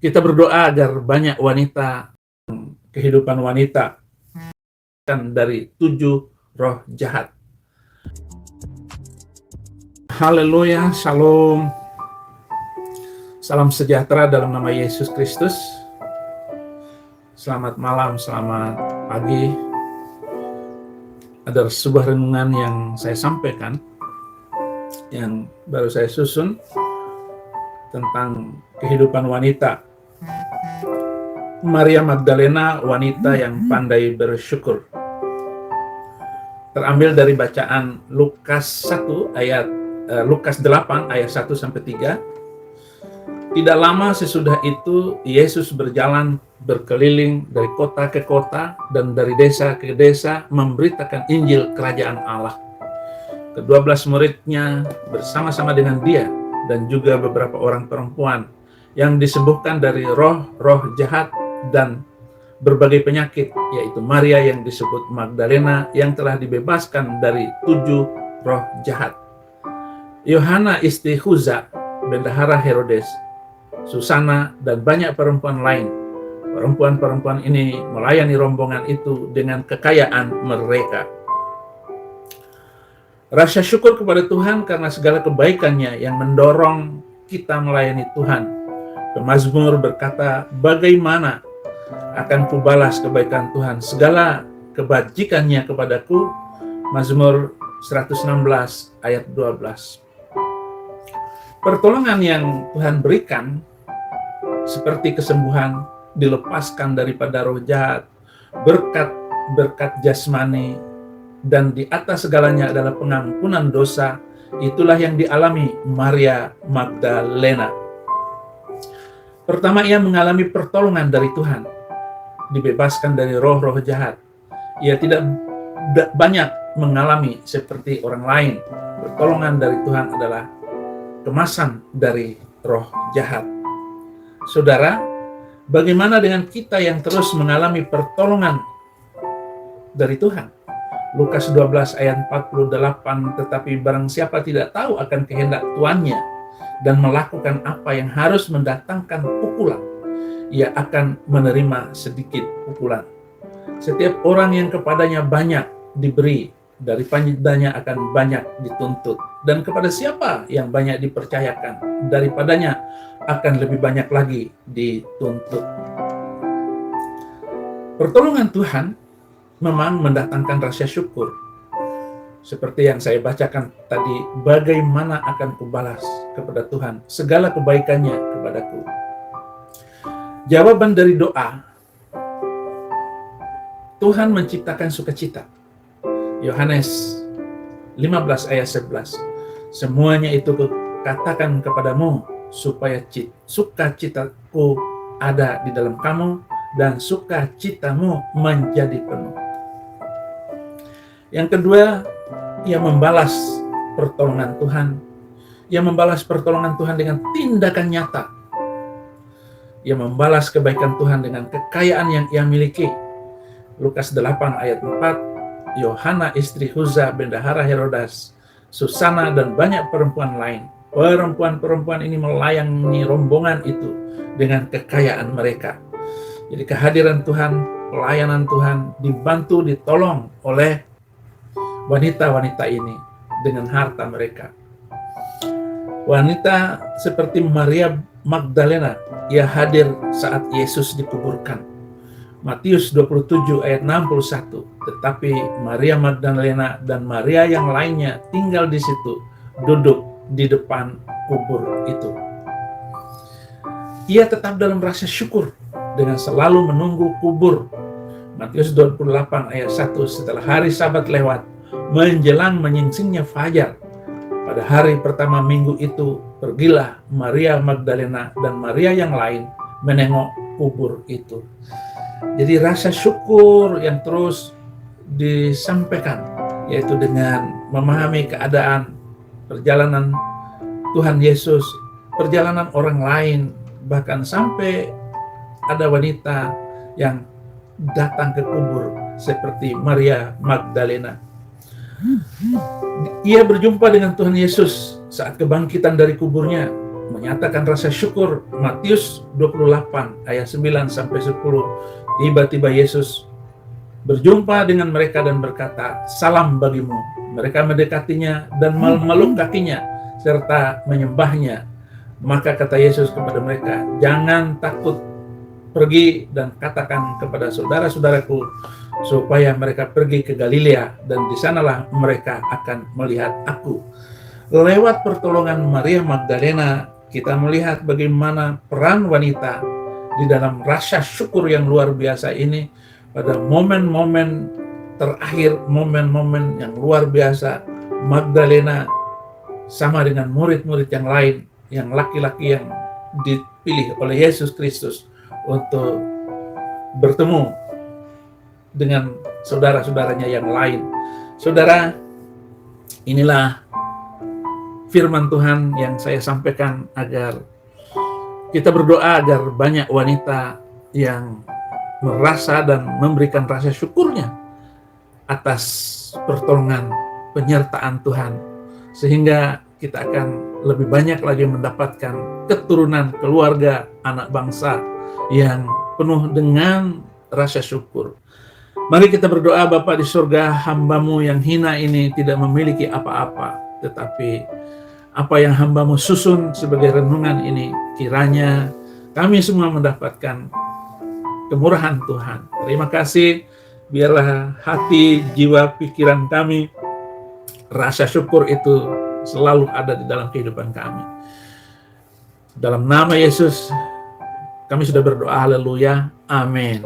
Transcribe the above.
Kita berdoa agar banyak wanita, kehidupan wanita dari 7 roh jahat. Haleluya, shalom. Salam sejahtera dalam nama Yesus Kristus. Selamat malam, selamat pagi. Ada sebuah renungan yang saya sampaikan, yang baru saya susun, tentang kehidupan wanita. Maria Magdalena, wanita yang pandai bersyukur. Terambil dari bacaan Lukas 8 ayat 1-3. Tidak lama sesudah itu Yesus berjalan berkeliling dari kota ke kota dan dari desa ke desa memberitakan Injil Kerajaan Allah. Ke-12 muridnya bersama-sama dengan dia dan juga beberapa orang perempuan yang disembuhkan dari roh-roh jahat dan berbagai penyakit, yaitu Maria yang disebut Magdalena yang telah dibebaskan dari 7 roh jahat, Yohana istri Chuza, bendahara Herodes, Susana, dan banyak perempuan lain. Perempuan-perempuan ini melayani rombongan itu dengan kekayaan mereka. Rasa syukur kepada Tuhan karena segala kebaikannya yang mendorong kita melayani Tuhan. Pemazmur berkata, bagaimana akan kubalas kebaikan Tuhan, segala kebajikannya kepadaku. Mazmur 116 ayat 12. Pertolongan yang Tuhan berikan seperti kesembuhan, dilepaskan daripada roh jahat, berkat jasmani, dan di atas segalanya adalah pengampunan dosa. Itulah yang dialami Maria Magdalena. Pertama, ia mengalami pertolongan dari Tuhan, dibebaskan dari roh-roh jahat. Ia tidak banyak mengalami seperti orang lain. Pertolongan dari Tuhan adalah kemasan dari roh jahat. Saudara, bagaimana dengan kita yang terus mengalami pertolongan dari Tuhan? Lukas 12 ayat 48, tetapi barang siapa tidak tahu akan kehendak tuannya dan melakukan apa yang harus mendatangkan pukulan, ia akan menerima sedikit pukulan. Setiap orang yang kepadanya banyak diberi, daripadanya akan banyak dituntut. Dan kepada siapa yang banyak dipercayakan, daripadanya akan lebih banyak lagi dituntut. Pertolongan Tuhan memang mendatangkan rasa syukur. Seperti yang saya bacakan tadi, bagaimana akan kubalas kepada Tuhan segala kebaikannya kepadaku. Jawaban dari doa, Tuhan menciptakan sukacita. Yohanes 15 ayat 11. Semuanya itu kukatakan kepadamu supaya sukacitaku ada di dalam kamu dan sukacitamu menjadi penuh. Yang kedua, ia membalas pertolongan Tuhan. Ia membalas pertolongan Tuhan dengan tindakan nyata. Ia membalas kebaikan Tuhan dengan kekayaan yang ia miliki. Lukas 8 ayat 4, Yohana istri Chuza, bendahara Herodes, Susana, dan banyak perempuan lain. Perempuan-perempuan ini melayani rombongan itu dengan kekayaan mereka. Jadi kehadiran Tuhan, pelayanan Tuhan dibantu, ditolong oleh wanita-wanita ini dengan harta mereka. Wanita seperti Maria Magdalena, ia hadir saat Yesus dikuburkan. Matius 27 ayat 61. Tetapi Maria Magdalena dan Maria yang lainnya tinggal di situ, duduk di depan kubur itu. Ia tetap dalam rasa syukur dengan selalu menunggu kubur. Matius 28 ayat 1. Setelah hari Sabat lewat, menjelang menyingsingnya fajar, pada hari pertama minggu itu, pergilah Maria Magdalena dan Maria yang lain menengok kubur itu. Jadi rasa syukur yang terus disampaikan, yaitu dengan memahami keadaan perjalanan Tuhan Yesus, perjalanan orang lain, bahkan sampai ada wanita yang datang ke kubur seperti Maria Magdalena. Ia berjumpa dengan Tuhan Yesus saat kebangkitan dari kuburnya. menyatakan rasa syukur. Matius 28 ayat 9 sampai 10. Tiba-tiba Yesus berjumpa dengan mereka dan berkata, "Salam bagimu." Mereka mendekatinya dan memeluk kakinya serta menyembahnya. Maka kata Yesus kepada mereka, "Jangan takut, pergi dan katakan kepada saudara-saudaraku supaya mereka pergi ke Galilea, dan di sanalah mereka akan melihat aku." Lewat pertolongan Maria Magdalena, kita melihat bagaimana peran wanita di dalam rasa syukur yang luar biasa ini pada momen-momen terakhir, momen-momen yang luar biasa. Magdalena sama dengan murid-murid yang lain, yang laki-laki yang dipilih oleh Yesus Kristus untuk bertemu dengan saudara-saudaranya yang lain. Saudara, inilah firman Tuhan yang saya sampaikan, agar kita berdoa agar banyak wanita yang merasa dan memberikan rasa syukurnya atas pertolongan penyertaan Tuhan, sehingga kita akan lebih banyak lagi mendapatkan keturunan, keluarga, anak bangsa yang penuh dengan rasa syukur. Mari kita berdoa. Bapa di surga, hamba-Mu yang hina ini tidak memiliki apa-apa, tetapi apa yang hamba-Mu susun sebagai renungan ini, kiranya kami semua mendapatkan kemurahan Tuhan. Terima kasih. Biarlah hati, jiwa, pikiran kami, rasa syukur itu selalu ada di dalam kehidupan kami. Dalam nama Yesus kami sudah berdoa. Haleluya. Amin.